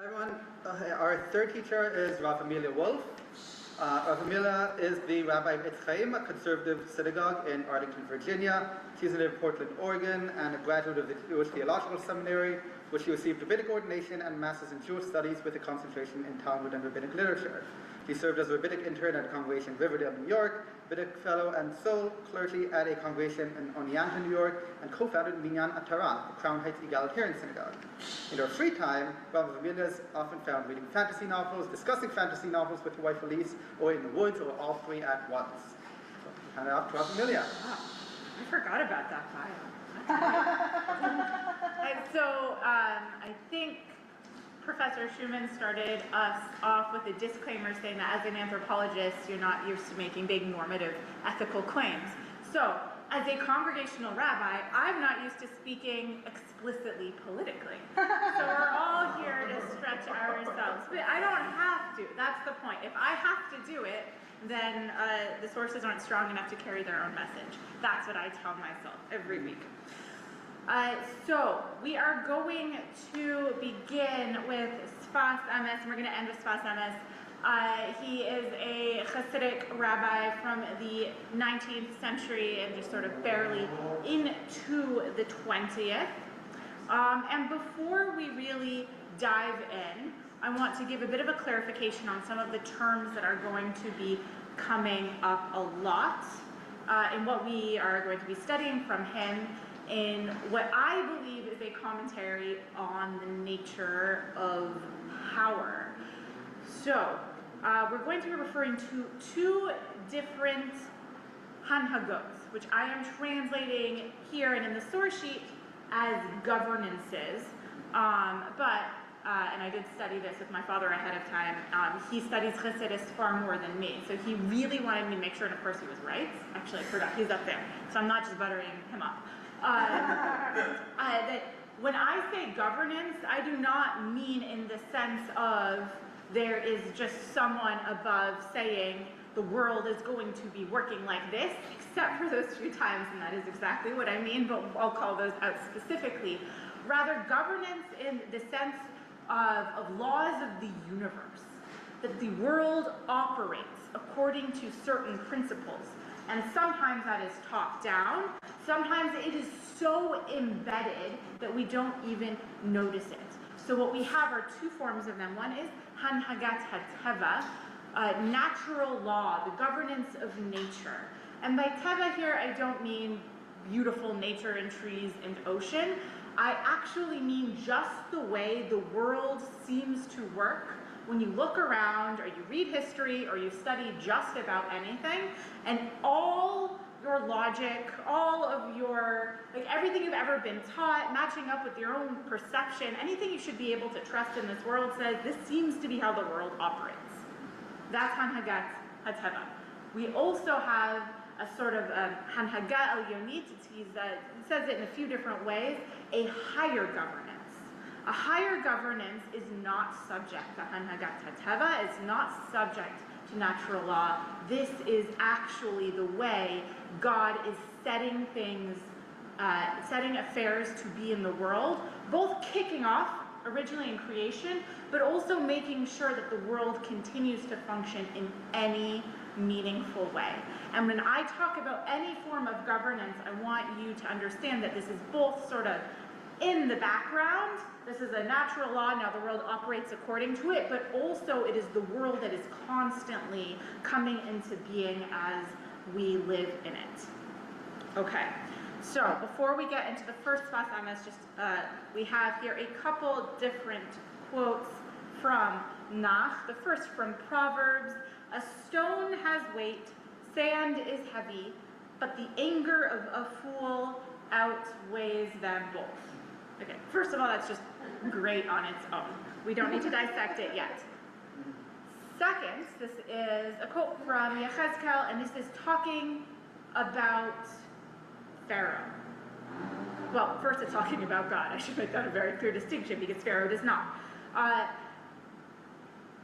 Everyone, our third teacher is Rabbi Amelia Wolf. Rabbi Amelia is the Rabbi of Eitz Chaim, a conservative synagogue in Arlington, Virginia. She's in Portland, Oregon, and a graduate of the Jewish Theological Seminary, where she received rabbinic ordination and masters in Jewish studies with a concentration in Talmud and rabbinic literature. She served as a rabbinic intern at a congregation in Riverdale, New York, rabbinic fellow and sole clergy at a congregation in Oneonta, New York, and co-founded Minyan Atara, the Crown Heights Egalitarian Synagogue. In her free time, Rabbi Amelia is often found reading fantasy novels, discussing fantasy novels with her wife Elise, or in the woods, or all three at once. So, hand it off to Rabbi Amelia. Wow, I forgot about that bio. I think Professor Schumann started us off with a disclaimer saying that as an anthropologist, you're not used to making big normative ethical claims. So, as a congregational rabbi, I'm not used to speaking explicitly politically. So we're all here to stretch ourselves. But I don't have to. That's the point. If I have to do it, then the sources aren't strong enough to carry their own message. That's what I tell myself every week. So we are going to begin with Sefat Emet, and we're going to end with Sefat Emet. He is a Hasidic rabbi from the 19th century and just sort of barely into the 20th. And before we really dive in, I want to give a bit of a clarification on some of the terms that are going to be coming up a lot in what we are going to be studying from him in what I believe is a commentary on the nature of power. So, we're going to be referring to two different hanhagot, which I am translating here and in the source sheet as governances. And I did study this with my father ahead of time. He studies Chassidus far more than me, so he really wanted me to make sure, and of course he was right. Actually, I forgot, he's up there, so I'm not just buttering him up. That when I say governance, I do not mean in the sense of there is just someone above saying the world is going to be working like this, except for those few times, and that is exactly what I mean, but I'll call those out specifically. Rather, governance in the sense of laws of the universe, that the world operates according to certain principles. And sometimes that is top down, sometimes it is so embedded that we don't even notice it. So what we have are two forms of them. One is hanhagat hateva, natural law, the governance of nature. And by teva here, I don't mean beautiful nature and trees and ocean. I actually mean just the way the world seems to work when you look around, or you read history, or you study just about anything, and all your logic, all of your, like everything you've ever been taught, matching up with your own perception, anything you should be able to trust in this world says, this seems to be how the world operates. That's hanhagat hateva. We also have a sort of hanhagat el-yonit, it says it in a few different ways, a higher governance. A higher governance is not subject to hanhagat hateva, it's not subject to natural law. This is actually the way God is setting things, setting affairs to be in the world, both kicking off originally in creation, but also making sure that the world continues to function in any meaningful way. And when I talk about any form of governance, I want you to understand that this is both sort of in the background. This is a natural law, now the world operates according to it, but also it is the world that is constantly coming into being as we live in it. Okay, so before we get into the first Sefat Emet, we have here a couple different quotes from Nach. The first from Proverbs: a stone has weight, sand is heavy, but the anger of a fool outweighs them both. Okay, first of all, that's just great on its own. We don't need to dissect it yet. Second, this is a quote from Yechezkel, and this is talking about Pharaoh. Well, first it's talking about God. I should make that a very clear distinction, because Pharaoh does not.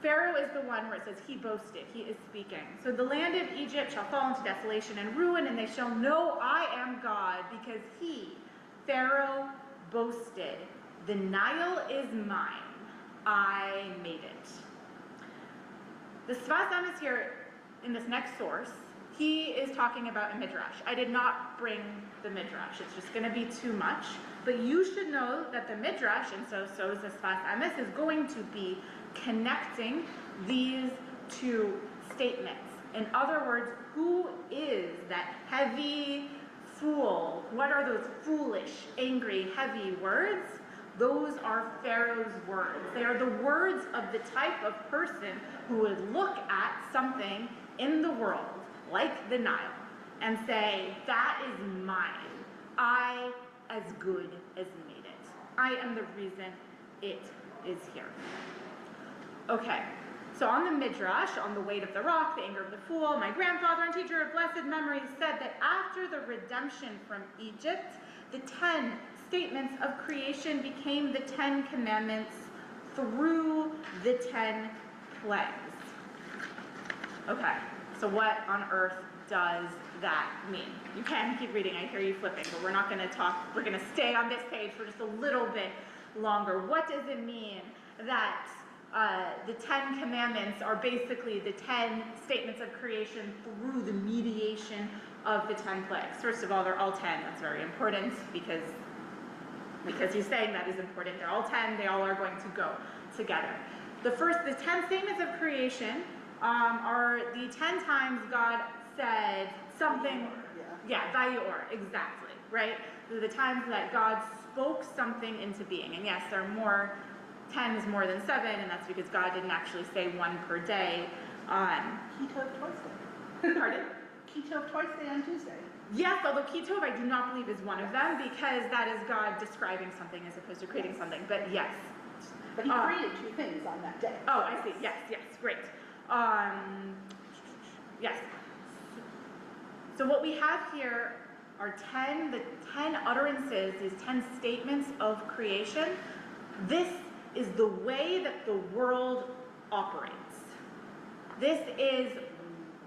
Pharaoh is the one where it says he boasted, he is speaking. So the land of Egypt shall fall into desolation and ruin, and they shall know I am God, because he, Pharaoh, boasted, the Nile is mine, I made it. The Sefat Emet here in this next source, he is talking about a midrash. I did not bring the midrash. It's just going to be too much. But you should know that the midrash, and so is the Sefat Emet, is going to be connecting these two statements. In other words, who is that heavy fool? What are those foolish, angry, heavy words? Those are Pharaoh's words. They are the words of the type of person who would look at something in the world, like the Nile, and say, that is mine. I, as good as made it. I am the reason it is here. Okay, so on the Midrash, on the weight of the rock, the anger of the fool, my grandfather and teacher of blessed memory said that after the redemption from Egypt, the 10 statements of creation became the 10 commandments through the 10 plagues. Okay, so what on earth does that mean? You can keep reading, I hear you flipping, but we're not going to talk, we're going to stay on this page for just a little bit longer. What does it mean that the 10 commandments are basically the 10 statements of creation through the mediation of the 10 plagues? First of all, they're all 10. That's very important because he's saying that is important. They're all 10. They all are going to go together. The 10 statements of creation are the 10 times God said something. Yeah, Vayor, exactly, right? The times that God spoke something into being. And yes, there are more. 10 is more than 7, and that's because God didn't actually say one per day. Ketov twice day. Pardon? Ketov twice day on Tuesday. Yes, although Ketov I do not believe is one of them, because that is God describing something as opposed to creating something, but yes. But he created 2 things on that day. Oh, I see, yes, great. Yes. So what we have here are the 10 utterances, these 10 statements of creation. This is the way that the world operates. This is,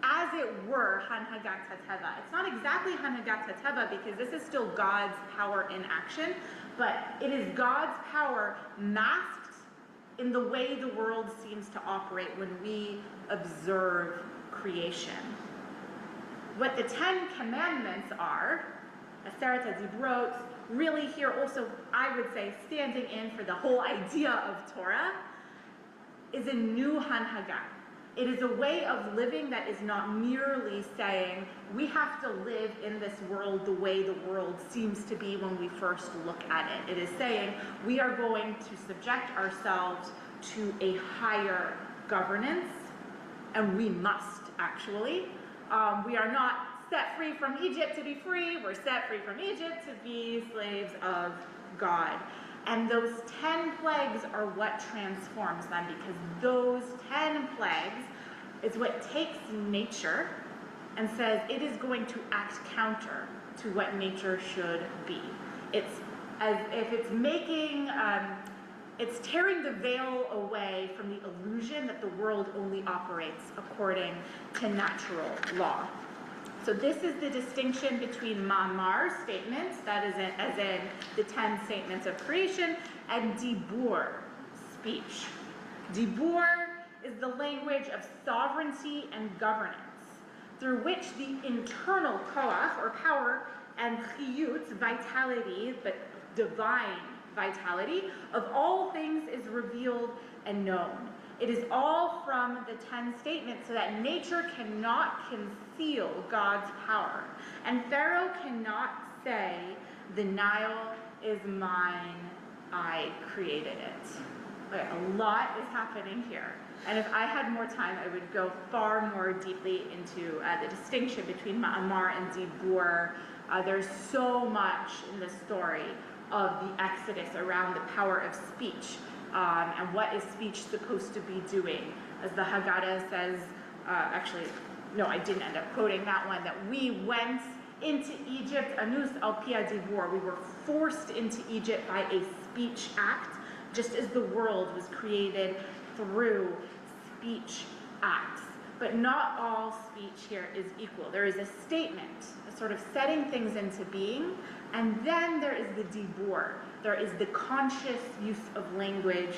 as it were, Hanhagat HaTeva. It's not exactly Hanhagat HaTeva because this is still God's power in action, but it is God's power masked in the way the world seems to operate when we observe creation. What the 10 commandments are, Aseret HaDibrot, really here also, I would say, standing in for the whole idea of Torah, is a new Hanhaga. It is a way of living that is not merely saying, we have to live in this world the way the world seems to be when we first look at it. It is saying, we are going to subject ourselves to a higher governance, and we must, actually. We are not set free from Egypt to be free. We're set free from Egypt to be slaves of God. And those 10 plagues are what transforms them, because those 10 plagues is what takes nature and says it is going to act counter to what nature should be. It's as if it's making, it's tearing the veil away from the illusion that the world only operates according to natural law. So this is the distinction between ma'amar statements, that is as in the 10 statements of creation, and dibur, speech. Dibur is the language of sovereignty and governance, through which the internal koach, or power, and chiyut, vitality, but divine vitality, of all things is revealed and known. It is all from the 10 statements, so that nature cannot conceal God's power. And Pharaoh cannot say, the Nile is mine, I created it. Okay, a lot is happening here. And if I had more time, I would go far more deeply into the distinction between Ma'amar and Dibur. There's so much in the story of the Exodus around the power of speech. And what is speech supposed to be doing? As the Haggadah says, actually, no, I didn't end up quoting that one, that we went into Egypt, anus al pia divor, we were forced into Egypt by a speech act, just as the world was created through speech acts. But not all speech here is equal. There is a statement, a sort of setting things into being, and then there is the dibur. There is the conscious use of language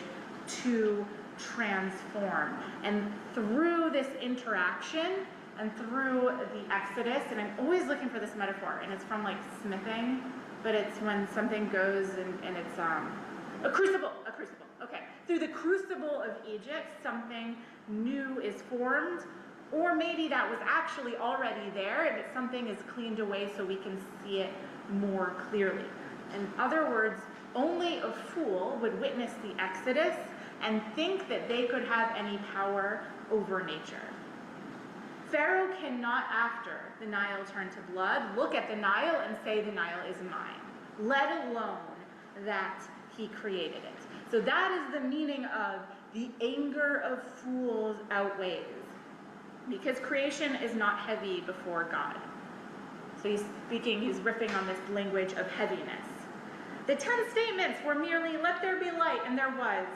to transform. And through this interaction and through the Exodus, and I'm always looking for this metaphor, and it's from like smithing, but it's when something goes and it's a crucible, okay. Through the crucible of Egypt, something new is formed, or maybe that was actually already there, but something is cleaned away so we can see it more clearly. In other words, only a fool would witness the Exodus and think that they could have any power over nature. Pharaoh cannot, after the Nile turned to blood, look at the Nile and say the Nile is mine, let alone that he created it. So that is the meaning of the anger of fools outweighs, because creation is not heavy before God. So he's riffing on this language of heaviness. The 10 statements were merely, let there be light, and there was.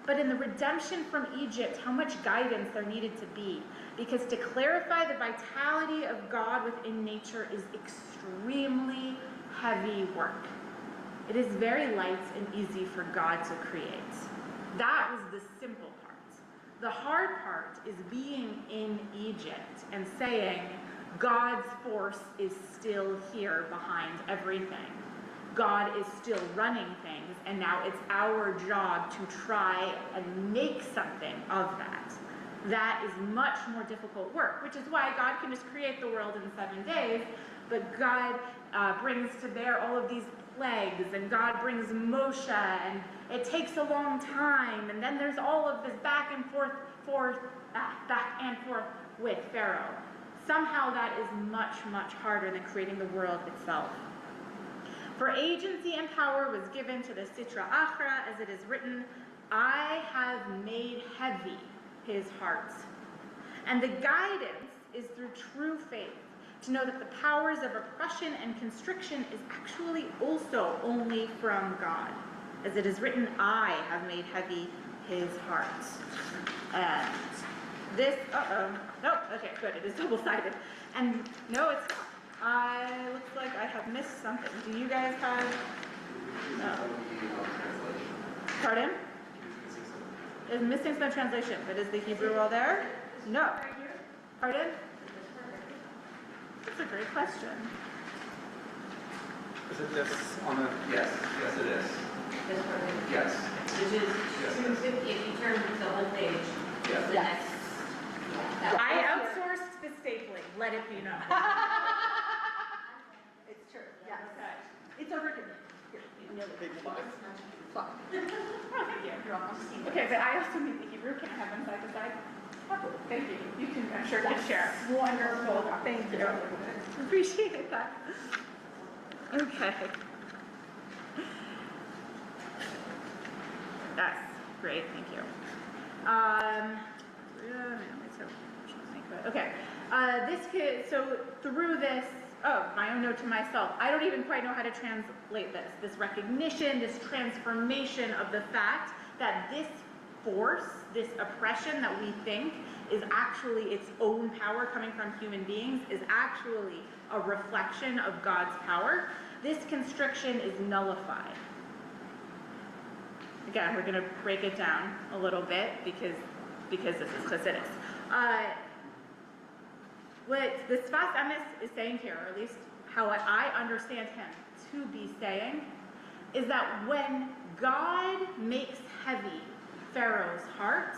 But in the redemption from Egypt, how much guidance there needed to be. Because to clarify the vitality of God within nature is extremely heavy work. It is very light and easy for God to create. That was the simple part. The hard part is being in Egypt and saying, God's force is still here behind everything. God is still running things, and now it's our job to try and make something of that. That is much more difficult work, which is why God can just create the world in 7 days, but God brings to bear all of these plagues, and God brings Moshe, and it takes a long time, and then there's all of this back and forth with Pharaoh. Somehow that is much, much harder than creating the world itself. For agency and power was given to the Sitra Achra, as it is written, I have made heavy his heart. And the guidance is through true faith, to know that the powers of oppression and constriction is actually also only from God. As it is written, I have made heavy his heart. And this, nope, okay, good, it is double-sided. And no, it's not. Looks like I have missed something. Do you guys have, no. Pardon? Is missing some translation, but is the Hebrew all there? No. Pardon? That's a great question. Is it this on a... Yes, it is. This part? Yes. Which is 250, if you turn the whole page. Yes. The next. Yeah, I outsourced the stapling, let it be known. It's true, yes. Okay. It's over here. Here, Page 5. Fine. Oh, thank you. You're welcome. Okay, but I also need the Hebrew. Can I have them side to side? Oh, thank you. You can, I'm sure, can share. Wonderful, thank you. Appreciate that. Okay. Yes, great, thank you. Okay, so through this, my own note to myself, I don't even quite know how to translate this recognition, this transformation of the fact that this force, this oppression that we think is actually its own power coming from human beings, is actually a reflection of God's power. This constriction is nullified. Again, we're going to break it down a little bit because this is Chassidus. What the Sefat Emet is saying here, or at least how I understand him to be saying, is that when God makes heavy Pharaoh's heart,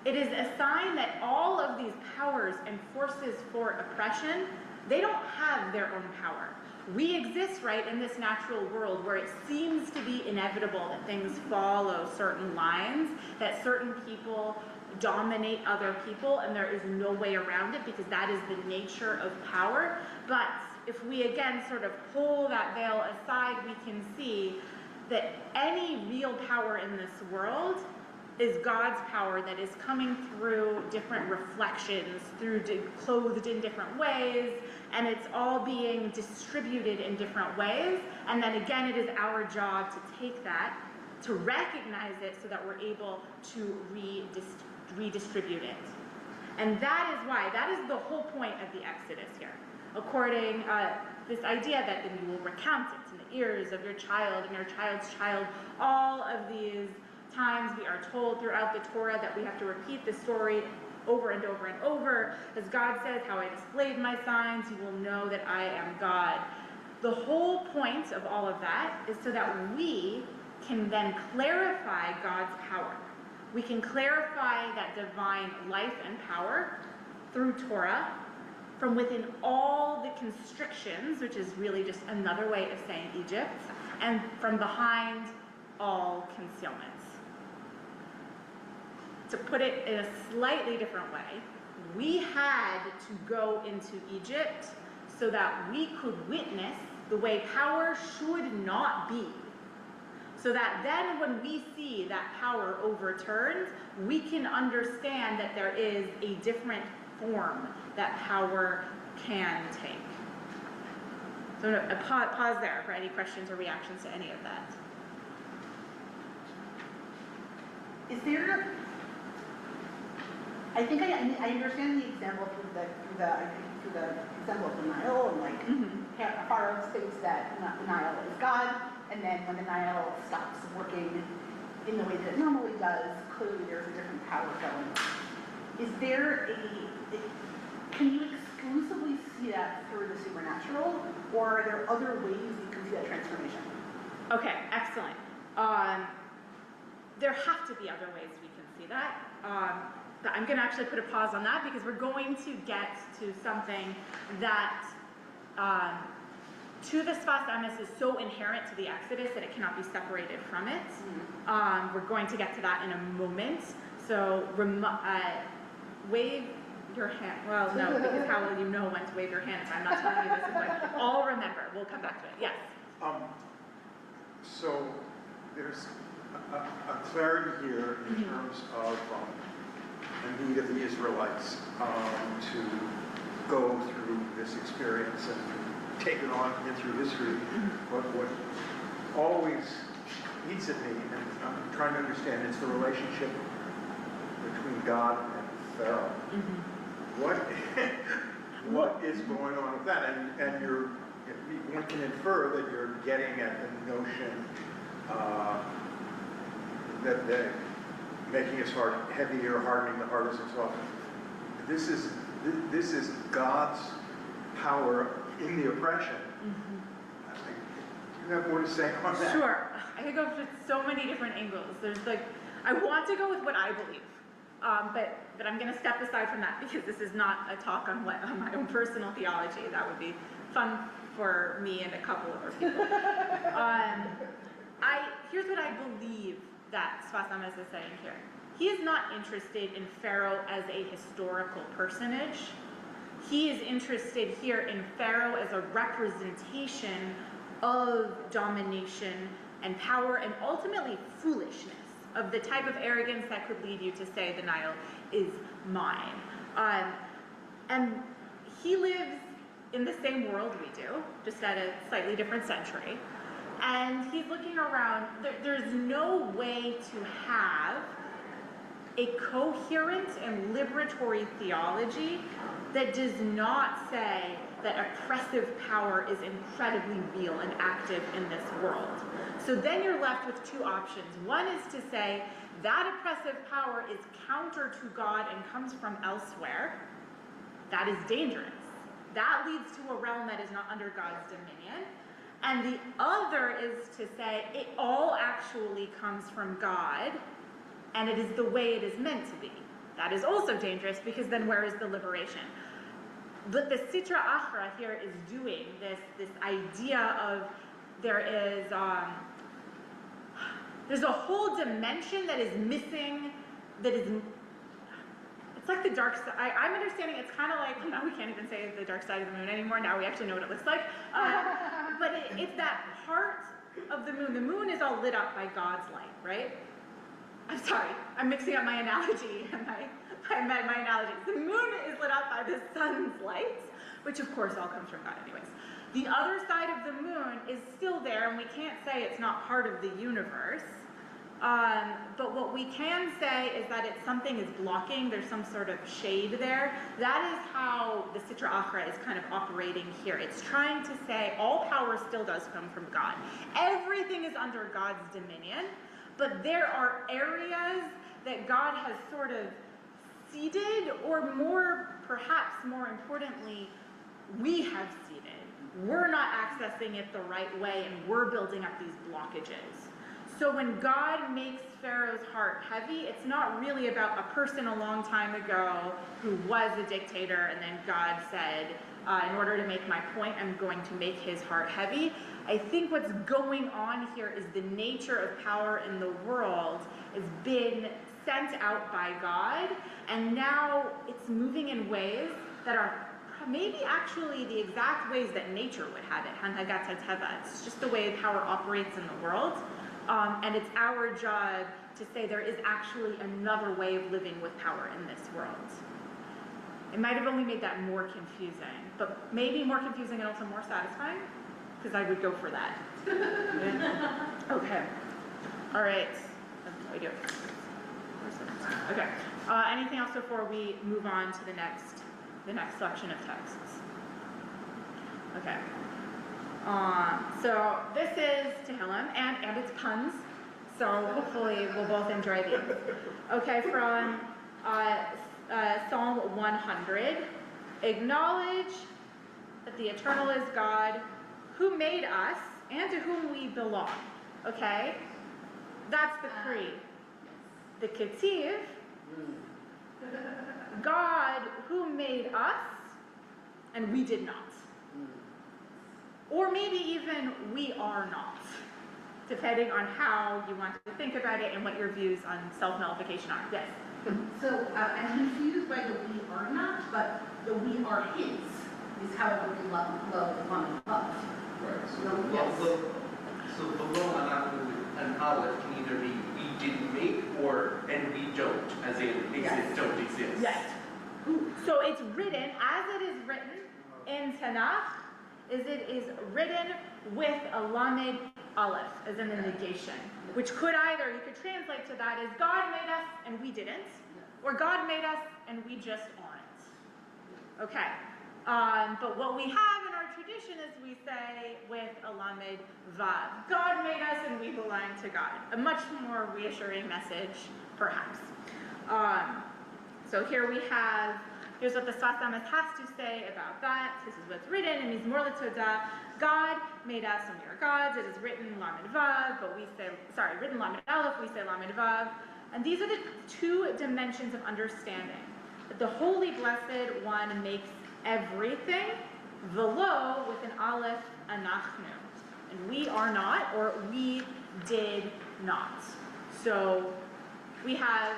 it is a sign that all of these powers and forces for oppression, they don't have their own power. We exist, right, in this natural world where it seems to be inevitable that things follow certain lines, that certain people dominate other people, and there is no way around it because that is the nature of power. But if we again sort of pull that veil aside, we can see that any real power in this world is God's power that is coming through different reflections, clothed in different ways, and it's all being distributed in different ways. And then again, it is our job to take that, to recognize it so that we're able to redistribute it. And that is why, that is the whole point of the Exodus here. According, this idea that then you will recount it in the ears of your child and your child's child. All of these times we are told throughout the Torah that we have to repeat this story over and over and over. As God says, how I displayed my signs, you will know that I am God. The whole point of all of that is so that we can then clarify God's power. We can clarify that divine life and power through Torah from within all the constrictions, which is really just another way of saying Egypt, and from behind all concealments. To put it in a slightly different way, we had to go into Egypt so that we could witness the way power should not be. So that then when we see that power overturned, we can understand that there is a different form that power can take. So I'm going to pause there for any questions or reactions to any of that. Is there, I think I understand the example through the example of the Nile, and like Pharaoh thinks that the Nile is God, and then when the Nile stops working in the way that it normally does, clearly there's a different power going on. Is there can you exclusively see that through the supernatural, or are there other ways you can see that transformation? Okay, excellent. There have to be other ways we can see that. But I'm going to actually put a pause on that because we're going to get to something that to the Sefat Emet is so inherent to the Exodus that it cannot be separated from it. We're going to get to that in a moment. So wave your hand. Well, no, because how will you know when to wave your hand if I'm not telling you this is what I'll remember. We'll come back to it. Yes. So there's a clarity here in terms of the need of the Israelites to go through this experience and take it on in through history. But what always eats at me, and I'm trying to understand, is the relationship between God and Pharaoh. What is going on with that? And one can infer that you're getting at the notion that making his heart heavier, hardening the heart as it's often. This is God's power in the oppression. You have more to say on that? Sure. I could go with so many different angles. There's I want to go with what I believe, but I'm going to step aside from that because this is not a talk on my own personal theology. That would be fun for me and a couple of other people. Here's what I believe that Sefat Emet is saying here. He is not interested in Pharaoh as a historical personage. He is interested here in Pharaoh as a representation of domination and power and ultimately foolishness, of the type of arrogance that could lead you to say the Nile is mine. And he lives in the same world we do, just at a slightly different century. And he's looking around. There's no way to have a coherent and liberatory theology that does not say that oppressive power is incredibly real and active in this world. So then you're left with two options. One is to say that oppressive power is counter to God and comes from elsewhere. That is dangerous. That leads to a realm that is not under God's dominion. And the other is to say it all actually comes from God, and it is the way it is meant to be. That is also dangerous, because then where is the liberation? But the Sitra Achra here is doing this idea of there's a whole dimension that is missing, it's like the dark side. I'm understanding it's kind of like, well, now we can't even say the dark side of the moon anymore. Now we actually know what it looks like. But it's that part of the moon. The moon is all lit up by God's light, right? I'm sorry, I'm mixing up my analogy and my analogies. The moon is lit up by the sun's light, which of course all comes from God anyways. The other side of the moon is still there, and we can't say it's not part of the universe, But what we can say is that something is blocking, there's some sort of shade there. That is how the Sitra Achra is kind of operating here. It's trying to say all power still does come from God. Everything is under God's dominion, but there are areas that God has sort of ceded, or perhaps more importantly, we have ceded. We're not accessing it the right way, and we're building up these blockages. So when God makes Pharaoh's heart heavy, it's not really about a person a long time ago who was a dictator, and then God said, in order to make my point, I'm going to make his heart heavy. I think what's going on here is the nature of power in the world has been sent out by God, and now it's moving in ways that are maybe actually the exact ways that nature would have it. Hanhagat HaTeva. It's just the way power operates in the world. And it's our job to say there is actually another way of living with power in this world. It might have only made that more confusing, but maybe more confusing and also more satisfying, because I would go for that. Okay. All right. That's what I do. Okay. Anything else before we move on to the next section of texts? Okay. So this is Tehillim, and it's puns, so hopefully we'll both enjoy these. Okay, from Psalm 100. Acknowledge that the Eternal is God, who made us, and to whom we belong. Okay? That's the creed. The Ketiv, God who made us, and we did not. Or maybe even we are not, depending on how you want to think about it and what your views on self-nullification are. Yes? So I'm confused by the we are not, but the we are his is however we love the one above. Right. So, So below an aleph can either be we didn't make or and we don't, as in exist, don't exist. Yes. So it's written, as it is written in Tanakh, it is written with a lamed aleph, as in the negation, which you could translate to that as God made us and we didn't, or God made us and we just aren't. Okay. But what we have in our tradition is we say with a lamed vav, God made us and we belong to God. A much more reassuring message, perhaps. So here we have, here's what the Sefat Emet has to say about that. This is what's written in Mizmor LeTodah. God made us and we are gods. It is written lamed vav, but written lamed aleph, we say lamed vav. And these are the two dimensions of understanding. That the Holy Blessed One makes everything, velo with an aleph, anachnu. And we are not, or we did not. So we have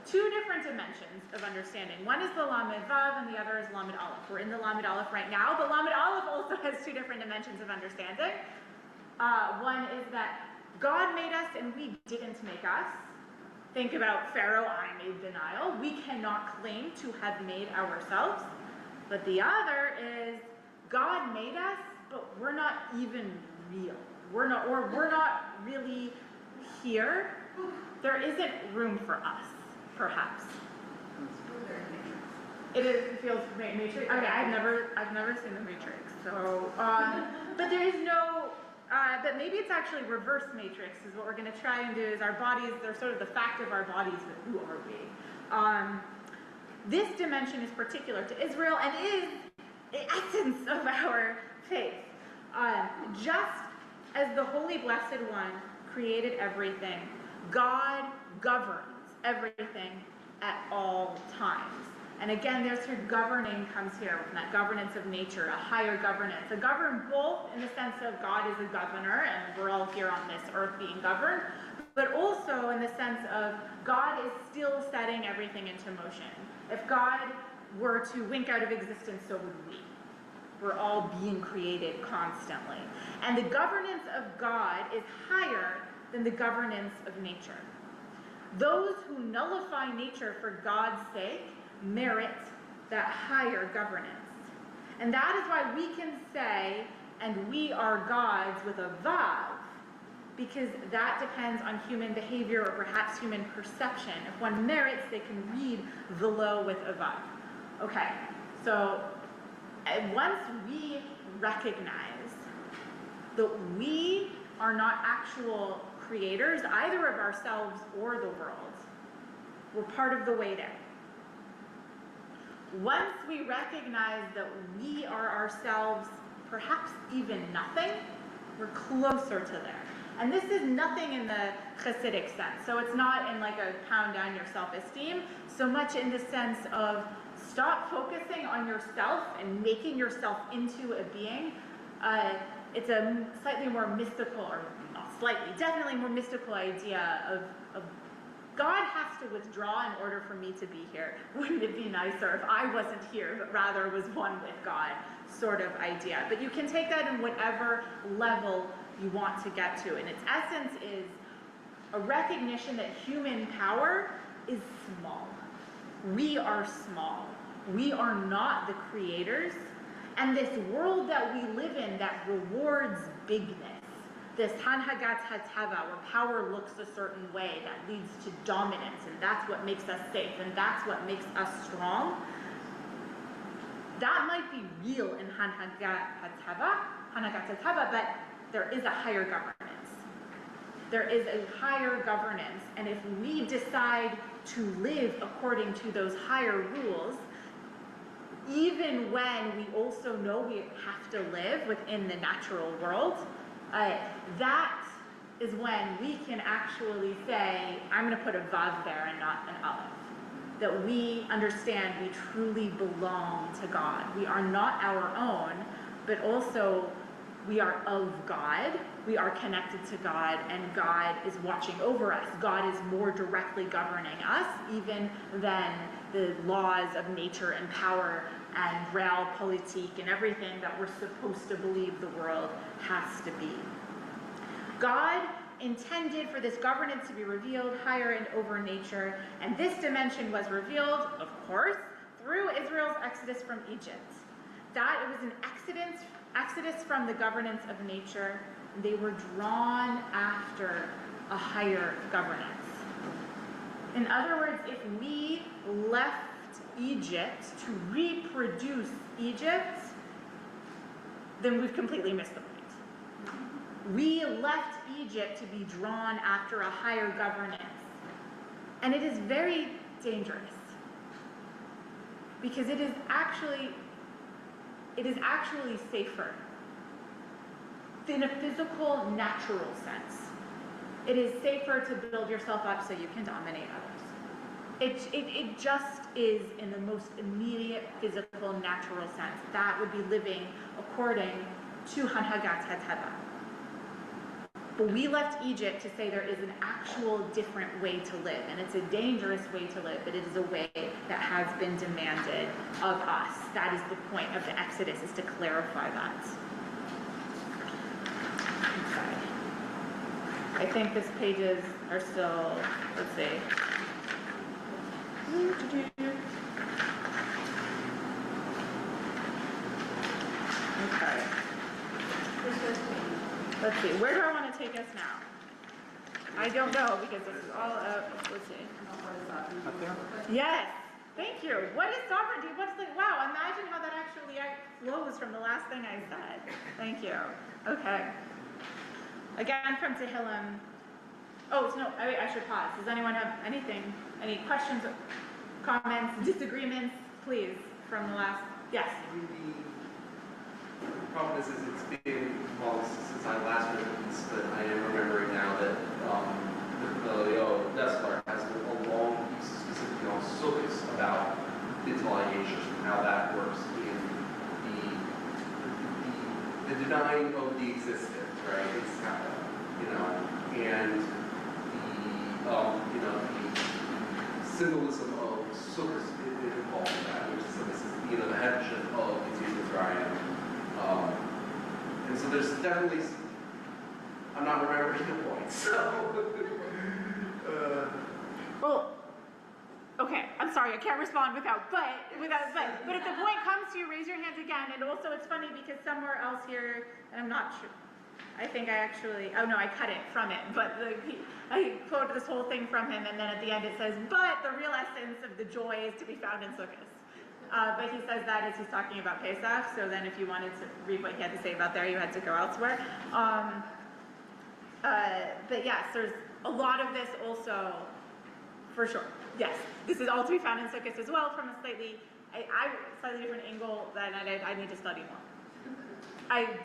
two different dimensions of understanding. One is the lamed vav and the other is lamed aleph. We're in the lamed aleph right now, but lamed aleph also has two different dimensions of understanding. One is that God made us and we didn't make us. Think about Pharaoh, I made the Nile. We cannot claim to have made ourselves. But the other is God made us, but we're not even real. We're not really here. There isn't room for us. Perhaps. It feels Matrix. Okay, I've never seen the Matrix. So, but there is no. But maybe it's actually reverse Matrix. Is what we're going to try and do. Is our bodies? They're sort of the fact of our bodies, but who are we? This dimension is particular to Israel and is the essence of our faith. Just as the Holy Blessed One created everything, God governs everything at all times. And again, there's where governing comes here, from that governance of nature, a higher governance. A govern both in the sense of God is a governor, and we're all here on this earth being governed, but also in the sense of God is still setting everything into motion. If God were to wink out of existence, so would we. We're all being created constantly. And the governance of God is higher than the governance of nature. Those who nullify nature for God's sake merit that higher governance. And that is why we can say, and we are gods with a vav, because that depends on human behavior or perhaps human perception. If one merits, they can read velo with a vav. Okay, so once we recognize that we are not actual creators either of ourselves or the world, we're part of the way there. Once we recognize that we are ourselves, perhaps even nothing, we're closer to there. And this is nothing in the Hasidic sense. So it's not in like a pound down your self-esteem, so much in the sense of stop focusing on yourself and making yourself into a being. It's a slightly more mystical, or not slightly, definitely more mystical idea of God has to withdraw in order for me to be here. Wouldn't it be nicer if I wasn't here, but rather was one with God, sort of idea. But you can take that in whatever level you want to get to. And its essence is a recognition that human power is small. We are small. We are not the creators. And this world that we live in that rewards bigness, this hanhagat hatava, where power looks a certain way, that leads to dominance, and that's what makes us safe, and that's what makes us strong. That might be real in hanhagat hatava, but there is a higher governance. There is a higher governance, and if we decide to live according to those higher rules, even when we also know we have to live within the natural world, that is when we can actually say, I'm going to put a vav there and not an aleph. That we understand we truly belong to God. We are not our own, but also we are of God. We are connected to God, and God is watching over us. God is more directly governing us even than the laws of nature and power and realpolitik and everything that we're supposed to believe the world has to be. God intended for this governance to be revealed higher and over nature, and this dimension was revealed, of course, through Israel's exodus from Egypt. That it was an exodus from the governance of nature, and they were drawn after a higher governance. In other words, if we left Egypt to reproduce Egypt, then we've completely missed the point. We left Egypt to be drawn after a higher governance. And it is very dangerous, because it is actually safer in a physical, natural sense. It is safer to build yourself up so you can dominate others. It just is in the most immediate, physical, natural sense. That would be living according to hanhagat hatava. But we left Egypt to say there is an actual different way to live, and it's a dangerous way to live, but it is a way that has been demanded of us. That is the point of the Exodus, is to clarify that. Okay. I think these pages are still, let's see. Okay. Let's see, where do I want to take us now? I don't know, because this is all let's see. Up there? Yes, thank you. What is sovereignty? What's the, wow, imagine how that actually flows from the last thing I said. Thank you. Okay. Again from Tehillim. Oh, no, I should pause. Does anyone have anything, any questions, comments, disagreements, please, from the last, yes? The problem is it's been, well, since I last read this, but I am remembering now that the Dessler has a long piece specifically on sukkahs about retaliation and how that works in the denying of the existent, right? It's and the symbolism of sukkahs involved in that, which is the headship of Yetziat Mitzrayim. And so there's definitely, I'm not remembering the point, so. Well, okay, I'm sorry, I can't respond without, but if the point comes to you, raise your hand again. And also it's funny because somewhere else here, and I'm not sure, I think I actually, oh no, I cut it from it, but I quoted this whole thing from him, and then at the end it says, but the real essence of the joy is to be found in Sukkot. But he says that as he's talking about Pesach, so then if you wanted to read what he had to say about there, you had to go elsewhere. But yes, there's a lot of this also, for sure. Yes, this is all to be found in Sukkot as well from a slightly different angle that I need to study more.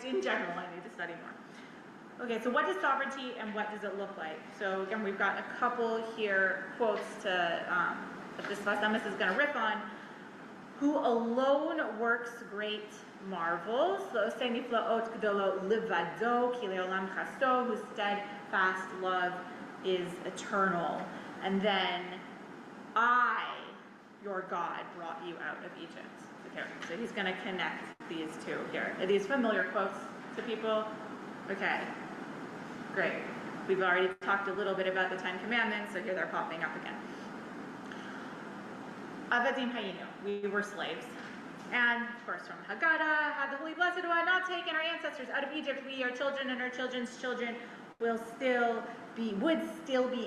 In general, I need to study more. Okay, so what is sovereignty and what does it look like? So again, we've got a couple here quotes that this Sefat Emet is going to riff on. Who alone works great marvels, whose steadfast love is eternal. And then, I, your God, brought you out of Egypt. Okay, so he's going to connect these two here. Are these familiar quotes to people? Okay, great. We've already talked a little bit about the Ten Commandments, so here they're popping up again. Avadim hayinu, we were slaves. And of course from Haggadah, had the Holy Blessed One not taken our ancestors out of Egypt, we, our children and our children's children, would still be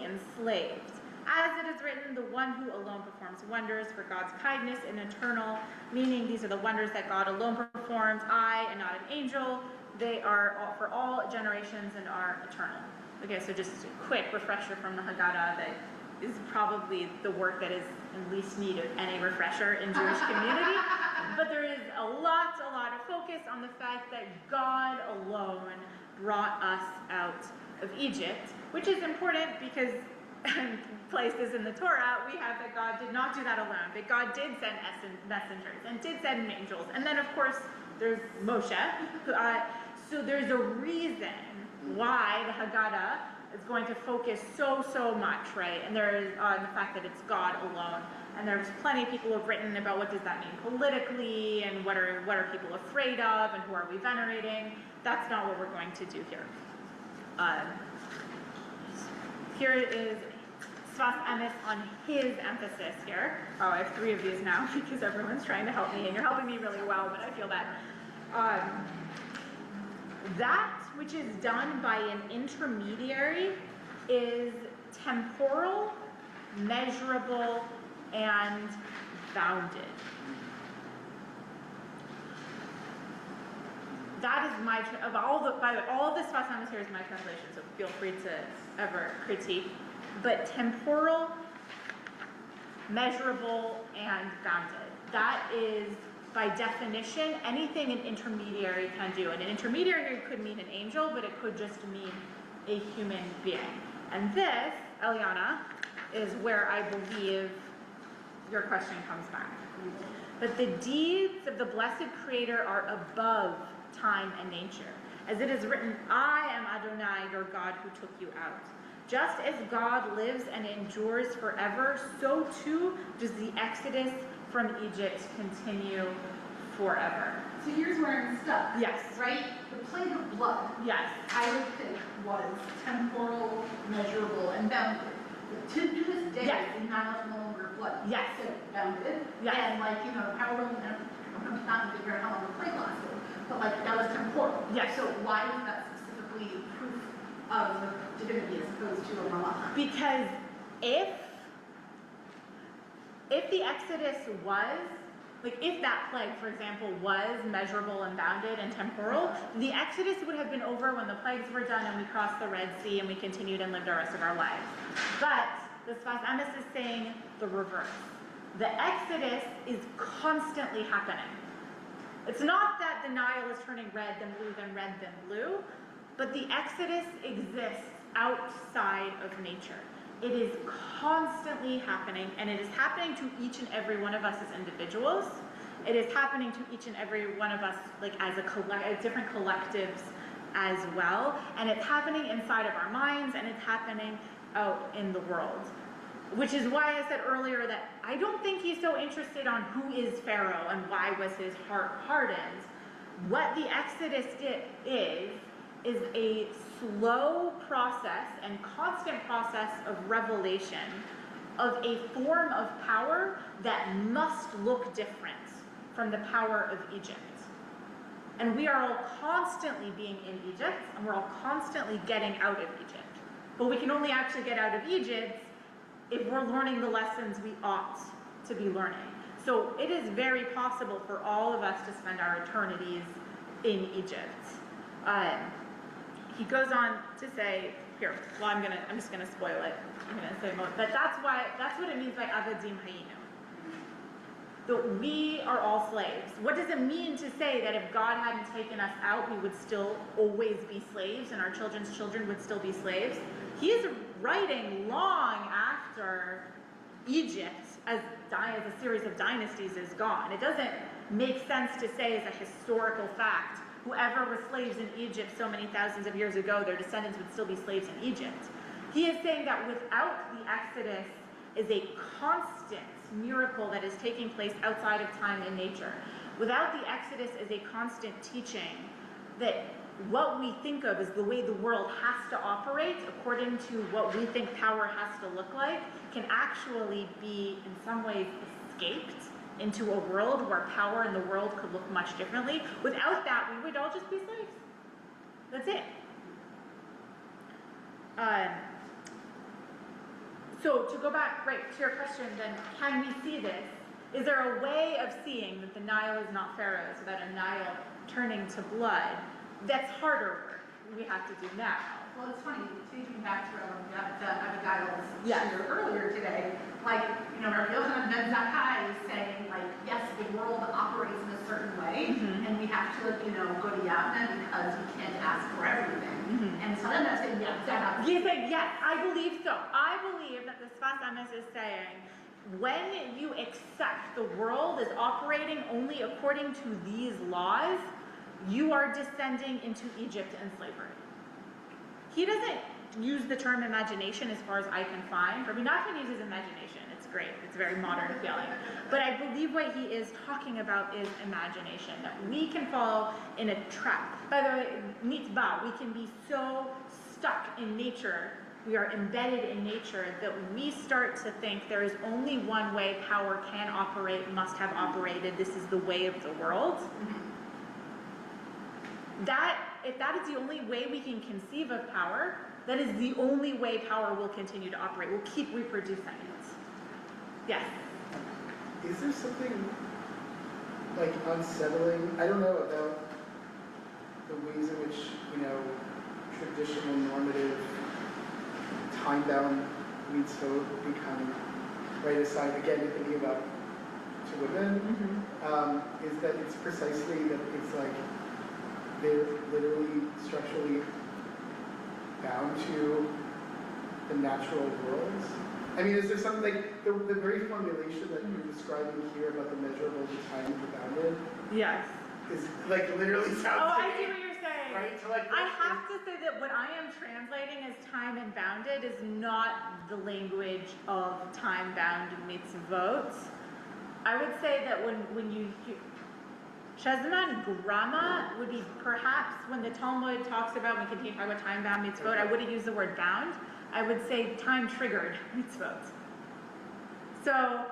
enslaved. As it is written, the one who alone performs wonders for God's kindness and eternal, meaning these are the wonders that God alone performs, I and not an angel, they are for all generations and are eternal. Okay, so just a quick refresher from the Haggadah that is probably the work that is in least need of any refresher in Jewish community. But there is a lot of focus on the fact that God alone brought us out of Egypt, which is important because places in the Torah we have that God did not do that alone, that God did send messengers and did send angels. And then of course there's Moshe. So there's a reason why the Haggadah is going to focus so much, right? And there is on the fact that it's God alone. And there's plenty of people who have written about what does that mean politically, and what are people afraid of, and who are we venerating. That's not what we're going to do here. Here is Sefat Emet on his emphasis here. Oh, I have 3 of these now because everyone's trying to help me, and you're helping me really well, but I feel bad. That which is done by an intermediary is temporal, measurable, and bounded. That is my, by the way, all of this Sefat Emet here is my translation, so feel free to ever critique. But temporal, measurable, and bounded. That is, by definition, anything an intermediary can do. And an intermediary could mean an angel, but it could just mean a human being. And this, Eliana, is where I believe your question comes back. But the deeds of the blessed Creator are above time and nature. As it is written, I am Adonai, your God, who took you out. Just as God lives and endures forever, so too does the exodus from Egypt continue forever. So here's where I'm stuck. Yes. Right? The plague of blood, Yes. I would think, was temporal, measurable, and bounded. To this day, Yes. the Nile is no longer blood. Yes. So bounded. Yes. And however long, I'm not figure out how long the plague lasted, but that was temporal. Yes. So why was that specifically proof of divinity as opposed to a malach? Because if the Exodus was, if that plague, for example, was measurable and bounded and temporal, the Exodus would have been over when the plagues were done and we crossed the Red Sea and we continued and lived the rest of our lives. But the Sefat Emet is saying the reverse. The Exodus is constantly happening. It's not that the Nile is turning red, then blue, then red, then blue, but the Exodus exists outside of nature. It is constantly happening, and it is happening to each and every one of us as individuals. It is happening to each and every one of us as different collectives as well, and it's happening inside of our minds, and it's happening out in the world. Which is why I said earlier that I don't think he's so interested on who is Pharaoh and why was his heart hardened. What the Exodus is a slow process and constant process of revelation of a form of power that must look different from the power of Egypt. And we are all constantly being in Egypt, and we're all constantly getting out of Egypt. But we can only actually get out of Egypt if we're learning the lessons we ought to be learning. So it is very possible for all of us to spend our eternities in Egypt. He goes on to say, here, well, I'm just gonna spoil it. I'm gonna say more, but that's what it means by avadim hayinu. That we are all slaves. What does it mean to say that if God hadn't taken us out, we would still always be slaves and our children's children would still be slaves? He is writing long after Egypt as a series of dynasties is gone. It doesn't make sense to say as a historical fact, whoever was slaves in Egypt so many thousands of years ago, their descendants would still be slaves in Egypt. He is saying that without the Exodus is a constant miracle that is taking place outside of time and nature. Without the Exodus is a constant teaching that what we think of as the way the world has to operate according to what we think power has to look like can actually be in some ways escaped into a world where power in the world could look much differently. Without that, we would all just be slaves. That's it. So to go back, right, to your question then, can we see this? Is there a way of seeing that the Nile is not Pharaoh's without a Nile turning to blood? That's harder work we have to do now. Well, it's funny, taking back to Abigail's Yes. share earlier today, like, Rabbi Yochanan ben Zakkai is saying, like, yes, the world operates in a certain way, and we have to, go to Yavna because we can't ask for everything. And so then that's saying, yeah, He's saying, yes, I believe so. I believe that the Sefat Emet is saying, when you accept the world is operating only according to these laws, you are descending into Egypt and slavery. He doesn't use the term imagination as far as I can find. Rabbi Nachman uses imagination. It's great. It's a very modern feeling. But I believe what he is talking about is imagination, that we can fall in a trap. By the way, nitba, we can be so stuck in nature, we are embedded in nature, that we start to think there is only one way power can operate, must have operated, this is the way of the world. If that is the only way we can conceive of power, that is the only way power will continue to operate. We'll keep reproducing it. Yes? Is there something, like, unsettling? I don't know about the ways in which, traditional normative time-bound mitzvot become right aside, again, thinking about to women, is that it's precisely that it's like, they're literally structurally bound to the natural worlds. I mean, is there something like the very formulation that you're describing here about the measurable, the time, the bounded? Yes. Is like literally sounds. Oh, I see what you're saying. Right? So like, I have to say that what I am translating as time and bounded is not the language of time-bound mitzvot. I would say that when you Shazman Grama would be perhaps when the Talmud talks about, when we continue to talk about time-bound mitzvot, I wouldn't use the word bound. I would say time-triggered mitzvot. So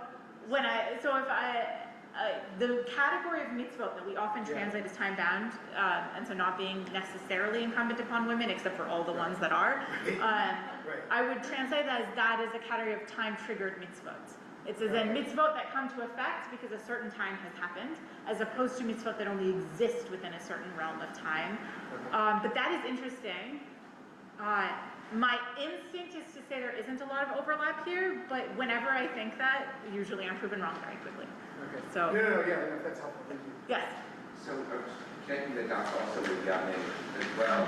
the category of mitzvot that we often translate as time-bound, and so not being necessarily incumbent upon women, except for all the ones that are, I would translate that as a category of time-triggered mitzvot. It's as in mitzvot that come to effect because a certain time has happened, as opposed to mitzvot that only exist within a certain realm of time. But that is interesting. My instinct is to say there isn't a lot of overlap here, but whenever I think that, usually I'm proven wrong very quickly. Okay. So. Yeah, that's helpful. Thank you. Yes. So I was connecting the dots also with Yahweh as well.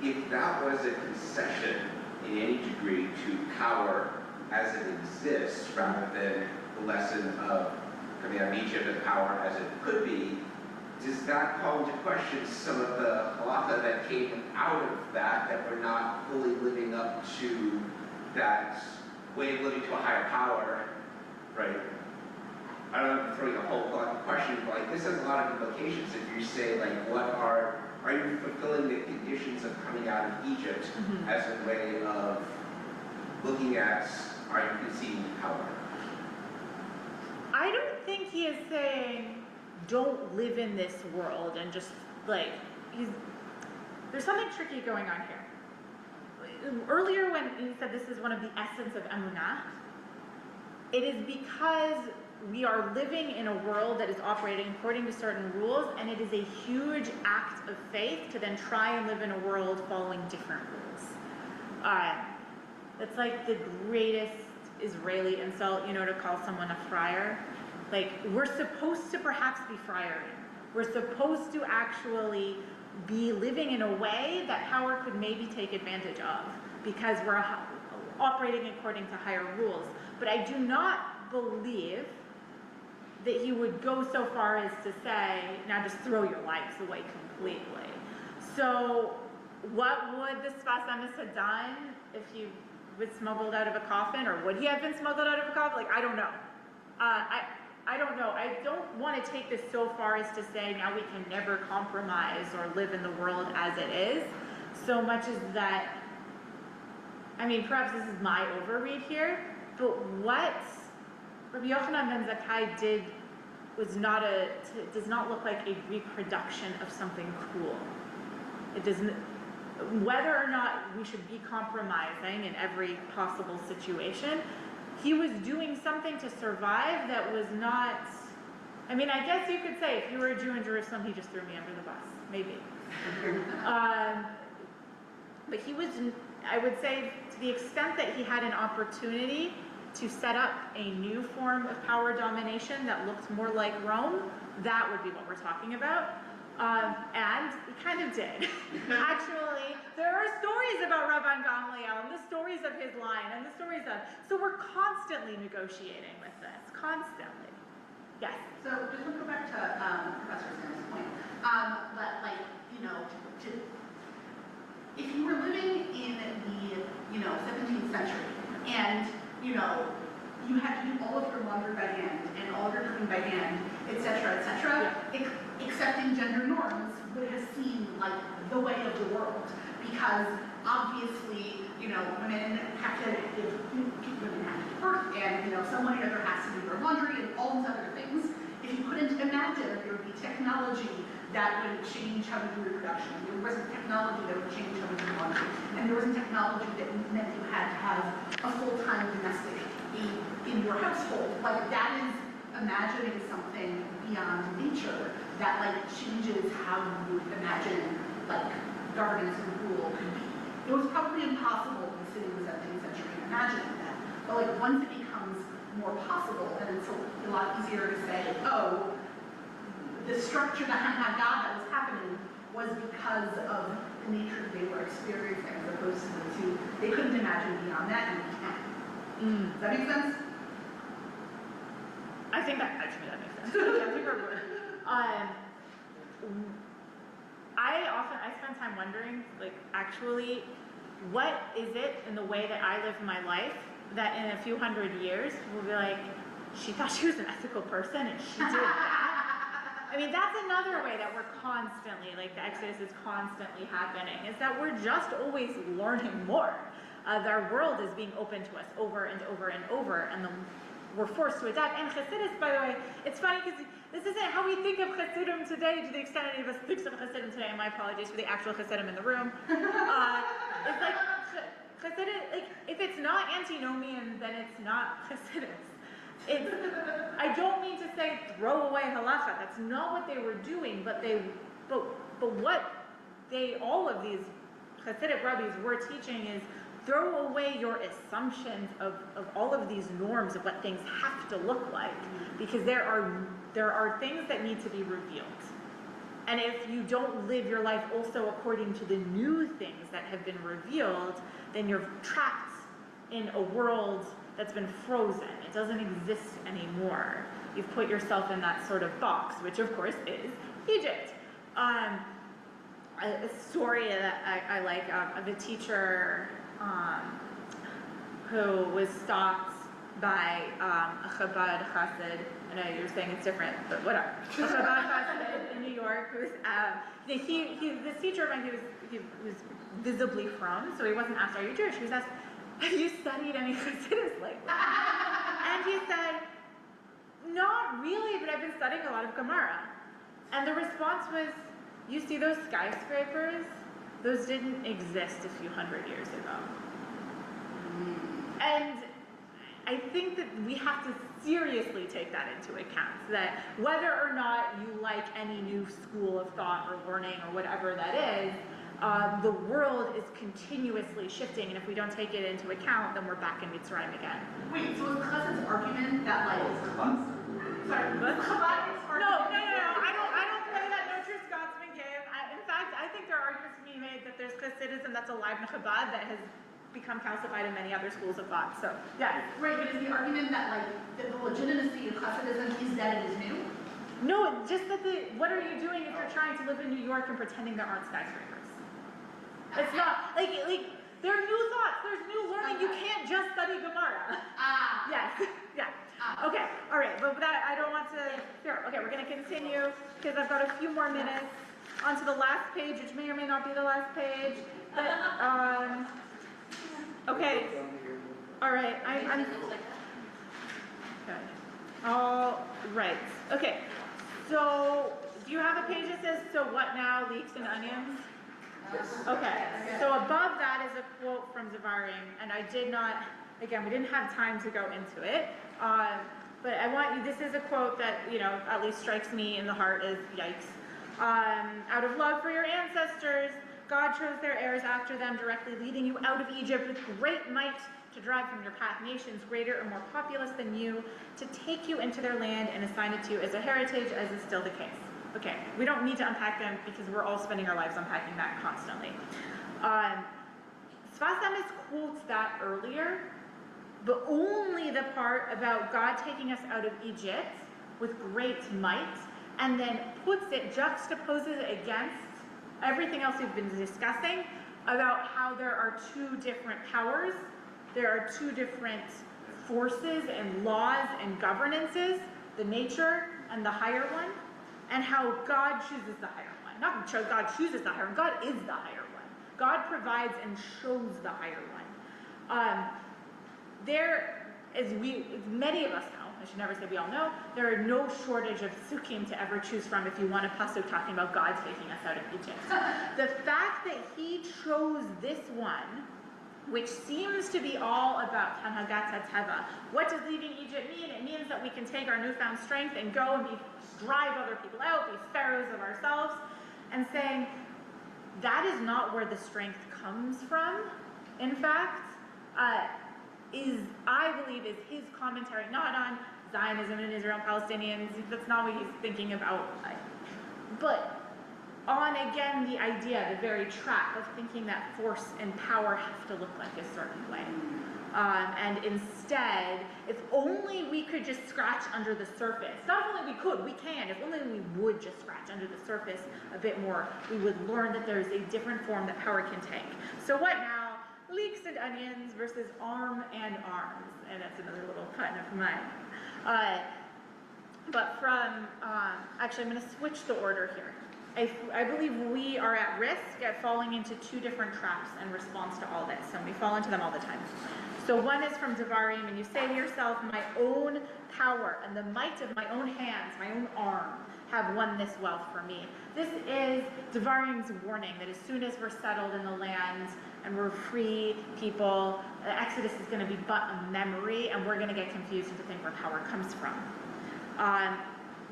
If that was a concession in any degree to power as it exists, rather than the lesson of coming out of Egypt and power as it could be, does that call into question some of the halacha that came out of that we're not fully living up to that way of living to a higher power, right? I don't know if I'm throwing a whole lot of questions, but like this has a lot of implications if you say like are you fulfilling the conditions of coming out of Egypt as a way of looking at are you conceiving power? I don't think he is saying don't live in this world and just like, there's something tricky going on here. Earlier when he said this is one of the essence of emunah, it is because we are living in a world that is operating according to certain rules, and it is a huge act of faith to then try and live in a world following different rules. That's like the greatest Israeli insult, to call someone a friar. Like, we're supposed to perhaps be friaring. We're supposed to actually be living in a way that power could maybe take advantage of because we're operating according to higher rules. But I do not believe that he would go so far as to say, now just throw your lives away completely. So what would the Sefat Emet have done if he was smuggled out of a coffin, or would he have been smuggled out of a coffin? Like, I don't know. I don't know. I don't want to take this so far as to say now we can never compromise or live in the world as it is, so much as that, perhaps this is my overread here, but what Rabbi Yochanan ben Zakkai did does not look like a reproduction of something cool. It doesn't, whether or not we should be compromising in every possible situation, he was doing something to survive that was not, I guess you could say if you were a Jew in Jerusalem, he just threw me under the bus, maybe. But he was, I would say, to the extent that he had an opportunity to set up a new form of power domination that looked more like Rome, that would be what we're talking about. And he kind of did. Actually, there are stories about Rabbi Gamliel and the stories of his line and the stories of, so we're constantly negotiating with this, constantly. Yes? So just want to go back to Professor Sam's point. If you were living in the 17th century and you had to do all of your laundry by hand and all of your cooking by hand, etc., accepting gender norms would have seemed like the way of the world, because obviously, women have to give birth, and someone or other has to do their laundry and all these other things. If you couldn't imagine that there would be technology that would change how we do reproduction, there wasn't technology that would change how we do laundry, and there wasn't technology that meant you had to have a full-time domestic in your household. Like, that is imagining something beyond nature that changes how you imagine governance and rule could be. It was probably impossible to sit in the 17th century imagining that. But once it becomes more possible, then it's a lot easier to say, oh, the structure behind that God that was happening was because of the nature that they were experiencing, as opposed to the two. They couldn't imagine beyond that, and we can. Does that make sense? I think that makes sense. I think I spend time wondering, actually, what is it in the way that I live my life that in a few hundred years will be like, she thought she was an ethical person and she did that? That's another way that we're constantly, the Exodus is constantly happening, is that we're just always learning more. Our world is being open to us over and over and over, and we're forced to adapt. And Chassidus, by the way, it's funny because this isn't how we think of Chassidim today, to the extent any of us thinks of Chassidim today, and my apologies for the actual Chassidim in the room. It's like, Chassidus, if it's not antinomian, then it's not Chassidus. I don't mean to say throw away halacha. That's not what they were doing, but what all of these Hasidic rabbis were teaching is throw away your assumptions of all of these norms of what things have to look like, because there are things that need to be revealed. And if you don't live your life also according to the new things that have been revealed, then you're trapped in a world that's been frozen. It doesn't exist anymore. You've put yourself in that sort of box, which of course is Egypt. A story that I like of a teacher who was stopped by a Chabad Chassid. I know you're saying it's different, but whatever. A Chabad Chassid in New York who's this teacher of mine, he was visibly from, so he wasn't asked, are you Jewish? He was asked, have you studied any Chassidus lately? And he said, Not really, but I've been studying a lot of Gemara. And the response was, you see those skyscrapers? Those didn't exist a few hundred years ago. And I think that we have to seriously take that into account, that whether or not you like any new school of thought or learning or whatever that is, the world is continuously shifting, and if we don't take it into account, then we're back in Mitzrayim again. Wait, so is Chassid's argument that like, sorry, What? Chabad's argument? No, I don't play that Notre Scotsman game. In fact, I think there are arguments to be made that there's Chassidism that's alive in Chabad that has become calcified in many other schools of thought. So, yeah. Right, but is the argument that like the legitimacy of Chassidism is that it is new? No, just that what are you doing if you're trying to live in New York and pretending there aren't skyscrapers? It's not, like, there are new thoughts, there's new learning, you can't just study Gemara. Yes, yeah. Okay, all right, but that, I don't want to, here, okay, we're gonna continue, because I've got a few more minutes, onto the last page, which may or may not be the last page, but, okay, all right, I'm okay, all right, okay, so, do you have a page that says, so what now, leeks and onions? Okay, so above that is a quote from Devarim, and I did not, again, we didn't have time to go into it, but I want you, this is a quote that, you know, at least strikes me in the heart as yikes. Out of love for your ancestors, God chose their heirs after them, directly leading you out of Egypt with great might to drive from your path nations greater and more populous than you, to take you into their land and assign it to you as a heritage, as is still the case. Okay, we don't need to unpack them because we're all spending our lives unpacking that constantly. Sefat Emet quotes that earlier, but only the part about God taking us out of Egypt with great might, and then puts it, juxtaposes it against everything else we've been discussing about how there are two different powers, there are two different forces and laws and governances, the nature and the higher one, and how God chooses the higher one. Not God chooses the higher one, God is the higher one. God provides and shows the higher one. There, as many of us know, I should never say we all know, there are no shortage of psukim to ever choose from if you want a pasuk talking about God taking us out of Egypt. The fact that he chose this one, which seems to be all about Tanhagat HaTeva. What does leaving Egypt mean? It means that we can take our newfound strength and go and drive other people out, be pharaohs of ourselves, and saying, that is not where the strength comes from. In fact, I believe is his commentary, not on Zionism and Israel and Palestinians, that's not what he's thinking about, but on, again, the idea, the very trap of thinking that force and power have to look like a certain way. And instead, if only we could just scratch under the surface, not only we could, we can, if only we would just scratch under the surface a bit more, we would learn that there's a different form that power can take. So what now? Leeks and onions versus arm and arms. And that's another little pun of mine. But from, actually I'm going to switch the order here. I believe we are at risk at falling into two different traps in response to all this, and we fall into them all the time. So one is from Devarim, and you say to yourself, my own power and the might of my own hands, my own arm, have won this wealth for me. This is Devarim's warning that as soon as we're settled in the land and we're free people, the Exodus is going to be but a memory, and we're going to get confused to think where power comes from.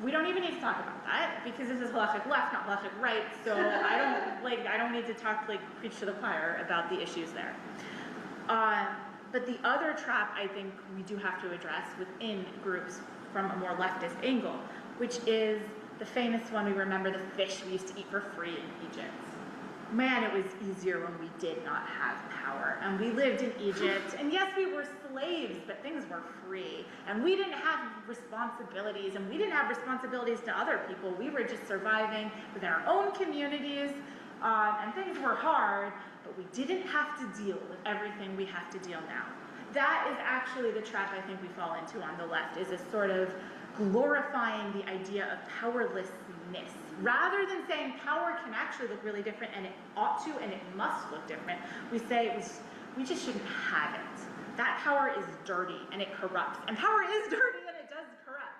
We don't even need to talk about that because this is halachic left, not halachic right. So I don't need to talk preach to the choir about the issues there. But the other trap I think we do have to address within groups from a more leftist angle, which is the famous one we remember, the fish we used to eat for free in Egypt. Man, it was easier when we did not have power. And we lived in Egypt, and yes, we were slaves, but things were free. And we didn't have responsibilities, and we didn't have responsibilities to other people. We were just surviving within our own communities, and things were hard, but we didn't have to deal with everything we have to deal now. That is actually the trap I think we fall into on the left, is a sort of glorifying the idea of powerlessness. Rather than saying power can actually look really different, and it ought to, and it must look different, we say we just shouldn't have it. That power is dirty, and it corrupts. And power is dirty, and it does corrupt.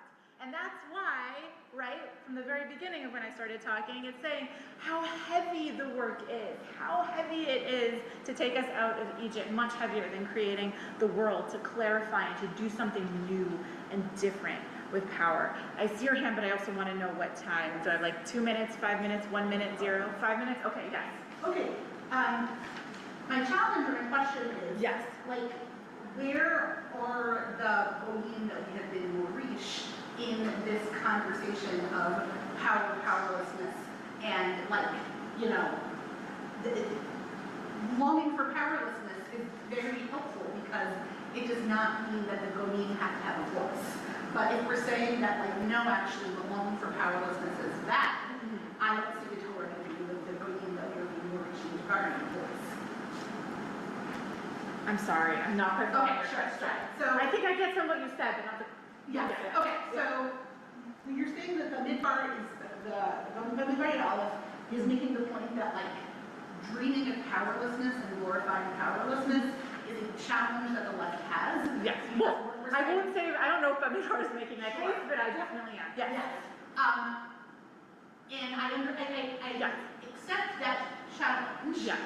And that's why, right, from the very beginning of when I started talking, it's saying how heavy the work is, how heavy it is to take us out of Egypt, much heavier than creating the world, to clarify and to do something new and different with power. I see your hand, but I also want to know what time. Do I have like 2 minutes, 5 minutes, 1 minute, 0, 5 minutes? Okay, yes. Okay, my challenge or my question is, Yes. like, where are the goyim that we have been Morish in this conversation of power, powerlessness, and like, you know, longing for powerlessness is very helpful because it does not mean that the goyim have to have a voice. But if we're saying that, like, no, actually, the longing for powerlessness is bad, I don't see the Torah to be the goyim that we're being Morish in regarding a voice. I'm sorry, I'm not perfect. Okay, sure. So I think I get some of what you said, but not the. yes. Okay. So you're saying that the midbar is the midbar Aleph is making the point that like dreaming of powerlessness and glorifying powerlessness is a challenge that the left has. Yes. Well, I won't say. I don't know if Bamidbar is making that case, but I definitely am. Yes. Yes. And I Yes. accept that challenge. Yes.